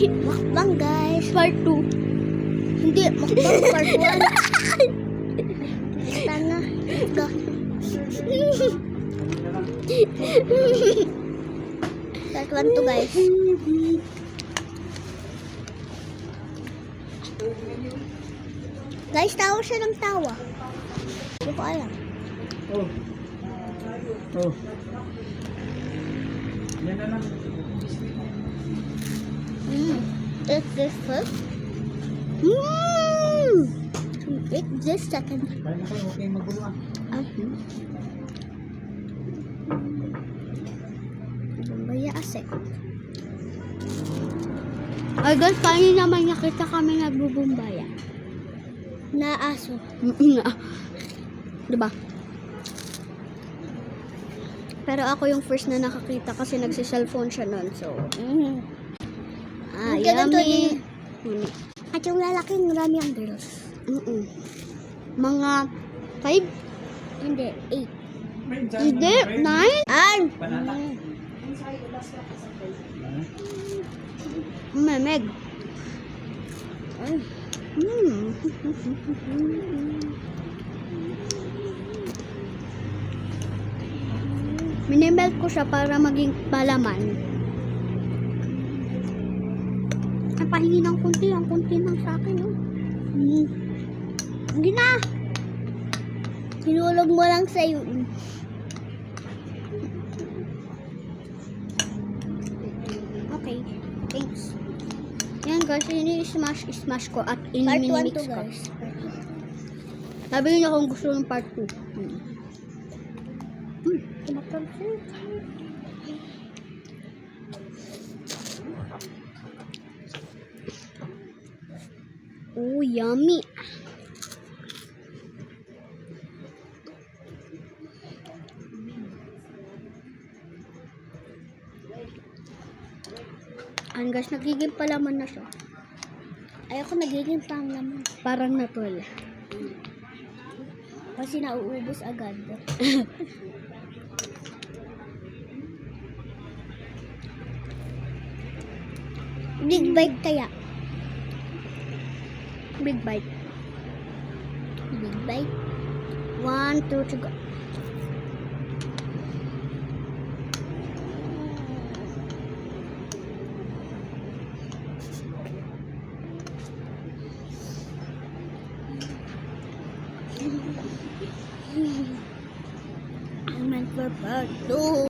Mukbang guys. Part 2. Hindi, mukbang part 1. Tanga. Go. Part 1 to guys. Guys, tawa siya ng tawa. Hindi ko alam. Oh. Oh. Yan na lang. Eat this first. Eat this second. Kaya na kayo, okay magulo ah. Bumbaya asik. Ay guys, kanina naman nakita kami nagbubumbaya. Na aso. Diba? Pero ako yung first na nakakita kasi nagsi-cellphone siya nun. So, yummy. At yung lalaking marami ang girls. Mga 5? Hindi, 8. Hindi, 9? An? Memeg. Minimelt ko siya para maging palaman. Ang pahingi ng kunti, ang kunti lang sa akin, oh. Hindi na. Sinulog mo lang sa'yo. Okay, thanks. Yan guys, ini-smash ko at ini-mix ko. Sabi niyo kung gusto ng part 2. Oh, yummy. Ang guys, nagiging palaman na siya. Ayoko nagiging palaman. Parang natural. Kasi nauubos agad. Big bite kaya. Big bite. Big bite. 1, 2 to go. I meant for part 2.